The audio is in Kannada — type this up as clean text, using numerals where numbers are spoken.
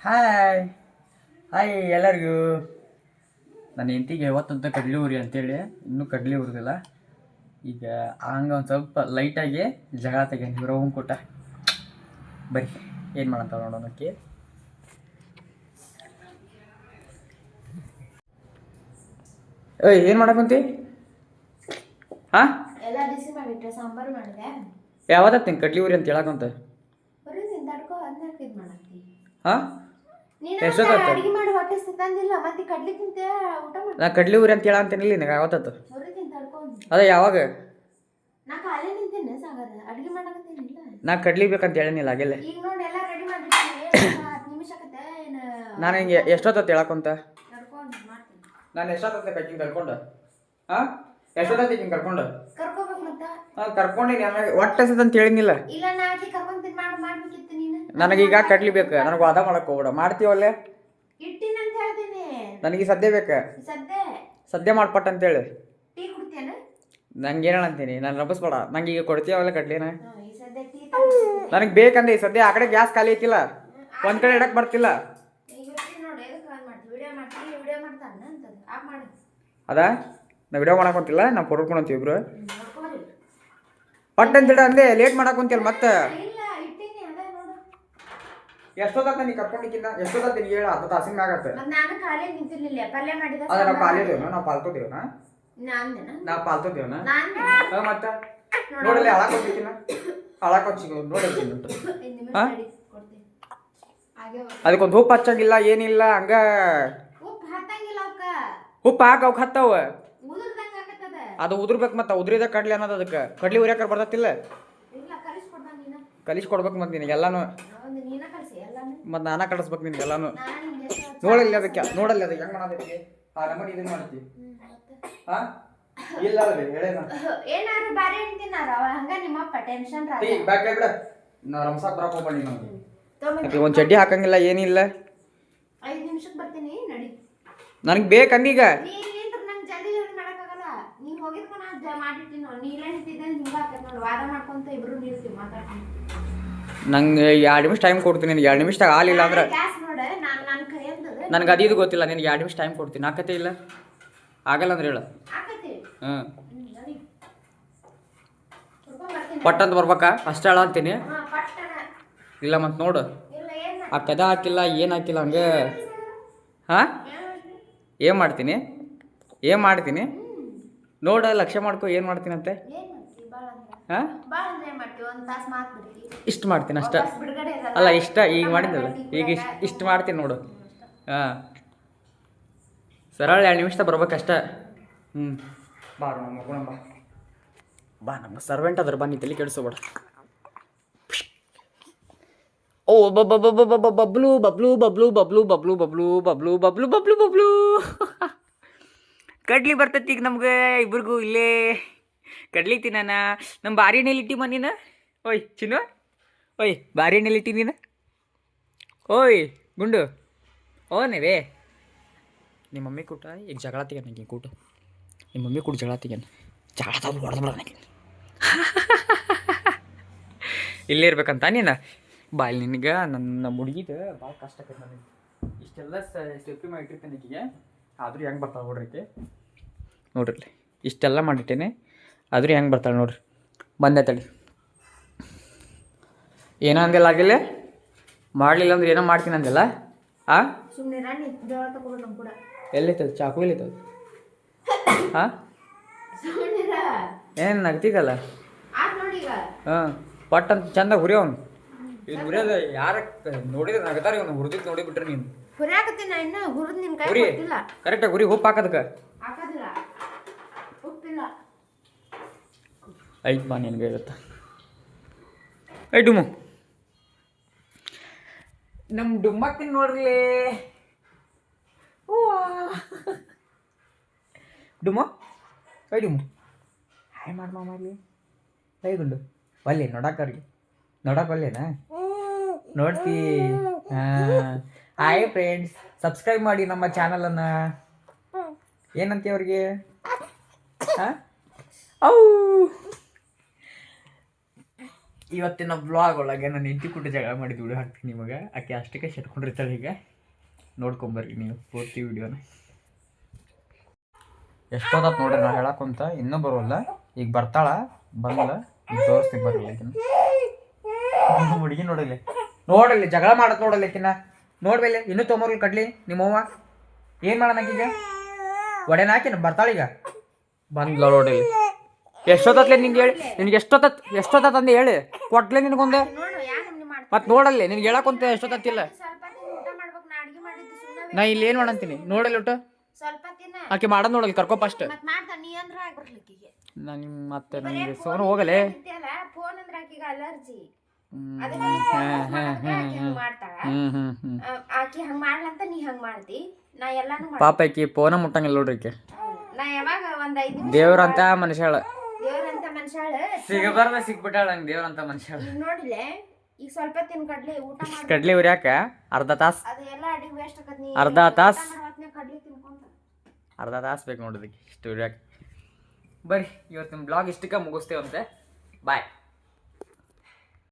ಹಾಯ್ ಹಾಯ್ ಎಲ್ಲರಿಗೂ. ನನ್ನ ಹೆಂಡತಿಗೆ ಯಾವತ್ತಂತ ಕಡ್ಲಿ ಉರಿ ಅಂತೇಳಿ ಇನ್ನೂ ಕಡ್ಲಿ ಉರಿದಿಲ್ಲ. ಈಗ ಹಂಗೆ ಒಂದು ಸ್ವಲ್ಪ ಲೈಟಾಗಿ ಜಗಳ ತೆಗೀನಿ ಇವ್ರ ಕೂಟ. ಬರೀ ಏನು ಮಾಡಂತ ನೋಡೋಣಕ್ಕೆ. ಏಯ್ ಏನು ಮಾಡಕ್ಕಂತಿ? ಹಾಂ ಎಲ್ಲ ಬಿಸಿ ಮಾಡಿಟ್ರೆ ಸಾಂಬಾರು ಮಾಡಿದೆ. ಯಾವತ್ತ ನಿಂಗೆ ಕಡ್ಲಿ ಉರಿ ಅಂತ ಹೇಳಕ್ಕಂತ? ಹಾಂ ಅಡಿಗೆ ಮಾಡಿ ಹೊಟ್ಟೆ ಸಿಕ್ಕಂದಿಲ್ಲ ಮತ್ತೆ ಕಡ್ಲಿ ತಿಂತೆ ಊಟ ಮಾಡಿ. ನಾ ಕಡ್ಲಿ ಉರಿ ಅಂತ ಹೇಳ ಅಂತೀನಿಲ್ಲ ನಿನಗೆ ಯಾವತ್ತತ್ತು? ಅದ ಯಾವಾಗ? ನಾ ಖಾಲಿ ನಿಂತೇನೆ ಸಾಗರ ಅಡಿಗೆ ಮಾಡಕತ್ತೀನಿಲ್ಲ. ನಾ ಕಡ್ಲಿ ಬೇಕಂತ ಹೇಳಿನಿಲ್ಲ ಆಗಿಲ್ಲ. ಈಗ ನೋಡಿ ಎಲ್ಲ ರೆಡಿ ಮಾಡಿರ್ತೀನಿ. 10 ನಿಮಿಷ ಆಗತ್ತೆ. ನಾನು ಹಿಂಗೆ ಎಷ್ಟೊತ್ತ ಹೇಳಕ್ಕಂತ? ನಡ್ಕೊಂಡು ಮಾಡ್ತೀನಿ. ನಾನು ಎಷ್ಟೊತ್ತ ಕರ್ಕೊಂಡು ಕರ್ಕೊಂಡು? ಹಾಂ ಎಷ್ಟೊತ್ತ ಹಿಂಗೆ ಕರ್ಕೊಂಡು ಕರ್ಕೋಬೇಕು ಮತ್ತೆ? ಹಾಂ ಕರ್ಕೊಂಡಿನಿ. ಆಮೇಲೆ ಒಟ್ಟು ಅಂತ ಹೇಳಿನಿಲ್ಲ. ಇಲ್ಲ ನಾ ಆಕಿ ಕರ್ಕೊಂತೀನಿ ಮಾಡ್ಬೇಕಿತ್ತು ನೀನು. ನನಗೀಗ ಕಡ್ಲಿ ಬೇಕು. ನನಗೆ ವಾದ ಮಾಡಕ್ಕೆ ಹೋಗ್ಬೇಡ. ಮಾಡ್ತೀವಲ್ಲೇ ಇಟ್ಟಿನ ಅಂತ ಹೇಳ್ತೀನಿ. ನನಗೆ ಸದ್ಯ ಬೇಕು. ಸದ್ಯ ಮಾಡ್ಪಟ್ಟ ಅಂತೇಳಿ. ಟೀ ಕುಡ್ತೇನೆ? ನಂಗೆ ಏನ ಅಂತೀನಿ, ನಾನು ರಬ್ಬಸ್ಬೇಡ. ನಂಗೆ ಈಗ ಕೊಡ್ತೀವಲ್ಲ ಕಡ್ಲಿನ. ಈ ಸದ್ಯ ಟೀ ನನಗೆ ಬೇಕಂದ್ರೆ ಈ ಸದ್ಯ ಆ ಕಡೆ ಗ್ಯಾಸ್ ಖಾಲಿ ಐತಿಲ್ಲ, ಒಂದು ಕಡೆ ಇಡಕ್ಕೆ ಬರ್ತಿಲ್ಲ. ನೋಡಿ ಎದಕ್ಕೆ ಕಾಲ್ ಮಾಡ್ತೀವಿ? ವಿಡಿಯೋ ಮಾಡ್ತಾನೆ ಅಂತದ್ದು ಆಫ್ ಮಾಡಿ. ಅದಾ ನಾ ವಿಡಿಯೋ ಮಾಡಕೊಂತಿಲ್ಲ, ನಾವು ಕೊಡ್ಕೊಂತೀವಿ ಇಬ್ರು. ಪಟ್ ಅಂತ ಅಂದೆ ಲೇಟ್ ಮಾಡಕೊಂತಿಲ್ಲ ಮತ್ತೆ. ಇಲ್ಲ ಇಟ್ಟಿನಿ ಅದೇ ನೋಡು. ಎಷ್ಟೊತ್ತ ನೀ ಕರ್ಕೊಂಡಿಕ್ಕಿಂತ ಎಷ್ಟೊತ್ತ ನೀನು ಹೇಳ? 10 ತಾಸಿನ ಮ್ಯಾಗ ಆತ. ಮತ್ತೆ ನಾನು ಖಾಲಿ ನಿಂತಿರ್ಲಿಲ್ಲ. ಪಲ್ಯ ಮಾಡಿದ ಅದ ನಾವು ಖಾಲಿ ಇದೇವನ? ನಾವು ಪಾಲ್ತು ದೇವನ? ನಾವು ಪಾಲ್ತು ದೇವನ ಮತ್ತೆ ನೋಡಲ್ಲಿ ಹಾಳಾಕೋತಿನ ಹಾಳಾಕೋಚಿ ನೋಡಿ. ಅದಕ್ಕೊಂದು ಉಪ್ಪು ಹಚ್ಚಂಗಿಲ್ಲ ಏನಿಲ್ಲ. ಹಂಗ ಉಪ್ಪು ಹಾಕ ಅವಕ್ಕೆ ಹತ್ತವ. ಅದು ಉದುರ್ಬೇಕು. ಮತ್ತೆ ಉದ್ರಿದ ಕಡ್ಲಿ ಅನ್ನೋದು ಅದಕ್ಕೆ ಕಡ್ಲಿ ಉರಿಯಾಕ ಬರ್ತತಿಲ್ಲ. ಕಲಿಸ್ಕೊಡ್ಬೇಕು ಮತ್ತೆ ನಿನಗೆ ಎಲ್ಲಾನು. ಮತ್ತೆ ನಾನ ಕಳಿಸ್ಬೇಕು ನಿನಗೆ ಎಲ್ಲಾನು. ನೋಡಲ್ಲಿ ಅದಕ್ಕೆ ನೋಡಲ್ಲಿ ಅದಕ್ಕೆ ಹೆಂಗೆ ಮಾಡೋದಕ್ಕೆ ಆ ನಮ್ಮನೆ ಇದನ್ನ ಮಾಡ್ತೀವಿ. ಹಾ ಇಲ್ಲ ಏನಾರು ಬಾರಿ ಅಂತಿನಾರ ಹಂಗ ನಿಮ್ಮಪ್ಪ ಟೆನ್ಷನ್ ಬ್ಯಾಕ್ ಬಿಡ. ನಾ ರಂಸಾಕ್ ಬರಕ್ ಹೋಗ್ಬಡಿ. ನನಗೆ ಒಂದು ಚಡ್ಡಿ ಹಾಕಂಗಿಲ್ಲ ಏನಿಲ್ಲ. 5 ನಿಮಿಷಕ್ಕೆ ಬರ್ತೀನಿ ನಡಿ. ನನಗೆ ಬೇಕಂದೀಗ. ನಂಗೆ ಜಲ್ದಿ ಮಾಡಕ್ಕಾಗಲ್ಲ. ನೀ ಹೋಗಿದ್ಕೊಂಡು ಮಾಡಿರ್ತೀನಿ. ನೀ ಇಲ್ಲ ನಿಂತಿದ್ದೆ ಹಿಂಗ ನೋಡಿ ವಾದ ಮಾಡ್ಕೊಂತ ಇಬ್ರು ನಿಲ್ತೀವಿ ಮಾತಾಡ್ತೀನಿ. ನಂಗೆ 2 ನಿಮಿಷ ಟೈಮ್ ಕೊಡ್ತೀನಿ. ನಿನಗೆ 2 ನಿಮಿಷದಾಗ ಆಗಲಿಲ್ಲ ಅಂದ್ರೆ ಗ್ಯಾಸ್ ನೋಡ ನಾನು ಕೈ ಅಂತದ ನನಗೆ ಅದು ಇದು ಗೊತ್ತಿಲ್ಲ. ನಿನಗೆ 2 ನಿಮಿಷ ಟೈಮ್ ಕೊಡ್ತೀನಿ. ಆಕತೆ ಇಲ್ಲ ಆಗಲ್ಲ ಅಂದ್ರೆ ಹೇಳು. ಹಾಂ ಪಟ್ ಅಂತ ಬರ್ಬೇಕಾ ಅಷ್ಟೇ ಹೇಳ ಅಂತೀನಿ. ಇಲ್ಲ ಮತ್ತೆ ನೋಡು ಆ ಕೆದ ಹಾಕಿಲ್ಲ ಏನು ಹಾಕಿಲ್ಲ ಹಂಗೆ. ಹಾಂ ಏನು ಮಾಡ್ತೀನಿ ನೋಡ ಲಕ್ಷ್ಯ ಮಾಡ್ಕೊ ಏನು ಮಾಡ್ತೀನಂತೆ. ಹಾಂ ಇಷ್ಟು ಮಾಡ್ತೀನಿ ಅಷ್ಟ. ಅಲ್ಲ ಇಷ್ಟ ಈಗ ಮಾಡಿದ್ದಲ್ಲ ಈಗ ಇಷ್ಟು ಮಾಡ್ತೀನಿ ನೋಡು. ಹಾಂ ಸರಳ 2 ನಿಮಿಷದಾಗ ಬರ್ಬೇಕಷ್ಟ. ಬಾ ನಮ್ಮ ಗುಣ ಬಾ ನಮ್ಮ ಸರ್ವೆಂಟ್ ಅದ್ರ ಬನ್ನಿ ತಲೆ ಕೆಡಿಸೋಬೇಡ. ಓ ಬಬ್ಲು ಬಬ್ಲು ಬಬ್ಲು ಬಬ್ಲು ಬಬ್ಲು ಬಬ್ಲು ಬಬ್ಲು ಬಬ್ಲು ಬಬ್ಲು ಬಬ್ಲು ಕಡ್ಲಿ ಬರ್ತೈತಿ ಈಗ ನಮ್ಗೆ ಇಬ್ರಿಗೂ. ಇಲ್ಲೇ ಕಡ್ಲಿ ತಿನ್ನಾನ. ನಮ್ಮ ಬಾರಿ ಎಣ್ಣೆಲಿಟ್ಟಿ ಮನಿನ. ಓಯ್ ಚಿನ್ನು ಓಯ್ ಬಾರಿ ಎಣ್ಣೆಲಿಟ್ಟಿ ನೀನು. ಓಯ್ ಗುಂಡು ಓನೇವೇ ನಿಮ್ಮ ಮಮ್ಮಿ ಕೂಟ ಈಗ ಜಗಳ ತೆಗ್ಯಾನ. ನಂಗೆ ಕೂಟ ನಿಮ್ಮ ಮಮ್ಮಿ ಕೂಡ ಜಗಳ ತೆಗ್ಯಾನ. ಜಗಳ ತಗೊಂಡು ಹೊಡೆದ್ಬಿಡ ನನಗೆ. ಇಲ್ಲೇ ಇರ್ಬೇಕಂತ ನೀನು ಬಾಯಲ್ಲಿ. ನಿನಗೆ ನನ್ನ ಹುಡುಗಿದು ಭಾಳ ಕಷ್ಟ ಆಕೈತೆ ನನಗೆ. ಇಷ್ಟೆಲ್ಲ ಸೇಫ್ಟಿ ಮಾಡಿಟ್ಟಿರ್ತೇನೆ ಈಗಿಗೆ. ಆದರೂ ಹೆಂಗೆ ಬರ್ತಾಳೆ ನೋಡ್ರಿ ನೋಡ್ರಿ. ಇಷ್ಟೆಲ್ಲ ಮಾಡಿಟ್ಟೇನೆ ಆದರೂ ಹೆಂಗೆ ಬರ್ತಾಳೆ ನೋಡ್ರಿ. ಬಂದೆ ತಡಿ. ಏನೋ ಅಂದಿಲ್ಲ ಆಗಿಲ್ಲ. ಮಾಡಲಿಲ್ಲ ಅಂದ್ರೆ ಏನೋ ಮಾಡ್ತೀನಿ ಅಂದಿಲ್ಲ. ಹಾಂ ಎಲ್ಲೈತದ ಚಾಕು ಎಲ್ಲೈತದ? ಹಾಂ ಏನು ನಗ್ತಿಗಲ್ಲ? ಹಾಂ ಪಟ್ ಅಂತ ಚಂದ ಹುರಿಯವನು. ಇದು ಹುರಿಯೋದು ಯಾರ ನೋಡಿದ್ರೆ ನಗತಾರೆ. ಇವನು ಹುರಿದಿದ್ದು ನೋಡಿಬಿಟ್ರೆ ನೀನು ಹುರಿ ಕರೆಕ್ಟಾಗಿ ಹುರಿ. ಉಪ್ಪು ಹಾಕೋದಕ್ಕೆ ಐದು ಬಾ ನಿನಗೆ ಇರುತ್ತೆ. ಐ ಡುಮ್ಮು ನಮ್ಮ ಡುಮ್ಮಕ್ತೀನಿ ನೋಡ್ರಿ. ಡುಮ್ಮು ಐ ಡುಮ್ಮು ಹಾಯ್ ಮಾಡಿ ಮಾಡಲಿ. ಐ ಗುಂಡು ಒಲ್ಲೆ ನೋಡಕ್ಕೆ ಒಲ್ಲೆನಾ ನೋಡ್ತಿ. ಹಾಂ ಹಾಯ್ ಫ್ರೆಂಡ್ಸ್, ಸಬ್ಸ್ಕ್ರೈಬ್ ಮಾಡಿ ನಮ್ಮ ಚಾನಲನ್ನು. ಏನಂತೀವಿ ಅವ್ರಿಗೆ? ಹಾಂ ಔ ಇವತ್ತಿನ ವ್ಲಾಗ್ ಒಳಗೆ ನಾನು ಹೆಂಡತಿ ಕುಟ್ಟ ಜಗಳ ಮಾಡಿದ್ದು ವಿಡಿಯೋ ಹಾಕ್ತೀನಿ ನಿಮಗೆ. ಆಕೆ ಅಷ್ಟಕ್ಕೆ ಶಟ್ಕೊಂಡಿರ್ತಾಳೆ. ಈಗ ನೋಡ್ಕೊಂಬರ್ರಿ ನೀವು ಪೂರ್ತಿ ವಿಡಿಯೋನ. ಎಷ್ಟೊತ್ತಾತ್ ನೋಡ್ರಿ ನಾ ಹೇಳಕ್ಕಂತ ಇನ್ನೂ ಬರೋಲ್ಲ. ಈಗ ಬರ್ತಾಳ, ಬಂದ ಈಗ ತೋರಿಸ್ತೀನಿ ಬರಲ್ಲ ಆಕಿನ. ಹುಡುಗಿ ನೋಡಲಿ ಜಗಳ ಮಾಡತ್ ನೋಡಲ್ಲ ಆಕಿನ. ನೋಡ್ಬೇಲೆ ಇನ್ನೂ ತೊಗೊಂಬರ್ಲಿ ಕಡ್ಲಿ ನಿಮ್ಮವ್ವ. ಏನು ಮಾಡೋಣ ಆಕಿಗ? ಒಡೆನ ಹಾಕಿನ ಬರ್ತಾಳೀಗ. ಬಂದ್ಲ ನೋಡಲಿ. ಎಷ್ಟೊತ್ತಲೆ ನಿನ್ಗೆ ಹೇಳಿ, ನಿನ್ಗೆ ಎಷ್ಟೊತ್ತ ಅಂದೆ ಹೇಳಿ ಕೊಟ್ಲೆ ನಿನಗೊಂದು. ಮತ್ತೆ ನೋಡಲ್ಲಿ ನಿನ್ಗೆ ಹೇಳಕ್ಕಂತ ಎಷ್ಟೊತ್ತಿಲ್ಲ. ನಾ ಇಲ್ಲಿ ಏನು ಮಾಡಂತೀನಿ ನೋಡಲ್ಲಿ ಊಟ ಆಕೆ ಮಾಡೋದು ನೋಡಲ್ಲಿ ಕರ್ಕೊ ಫಸ್ಟ್. ನಾನು ಮತ್ತೆ ನನಗೆ ಸೋನು ಹೋಗಲೇ. ಪಾಪ ಆಕಿ ಫೋನ ಮುಟ್ಟಂಗಿಲ್ಲ ನೋಡ್ರಿ ಆಕೆ. ದೇವ್ರಂತ ಮನುಷ್ಯಾಳ, ಸಿಗಬಾರ್ದ ಸಿಕ್ಬಿಟ್ಟಾಳ ನಂಗೆ ದೇವ್ರಂತ ಮನುಷ್ಯಾಳ. ಈಗ ಸ್ವಲ್ಪ ತಿನ್ ಕಡ್ಲಿ ಊಟ ಮಾಡಿ ಕಡ್ಲಿ ಉರ್ಯಾಕ ಅರ್ಧ ತಾಸು ಅರ್ಧ ತಾಸು ಬೇಕು ನೋಡೋದಕ್ಕೆ ಇಷ್ಟು ಉರ್ಯಾಕ. ಬರ್ರಿ ಇವತ್ತಿನ ಬ್ಲಾಗ್ ಇಷ್ಟಕ್ಕೆ ಮುಗಿಸ್ತೇವಂತೆ. ಬಾಯ್.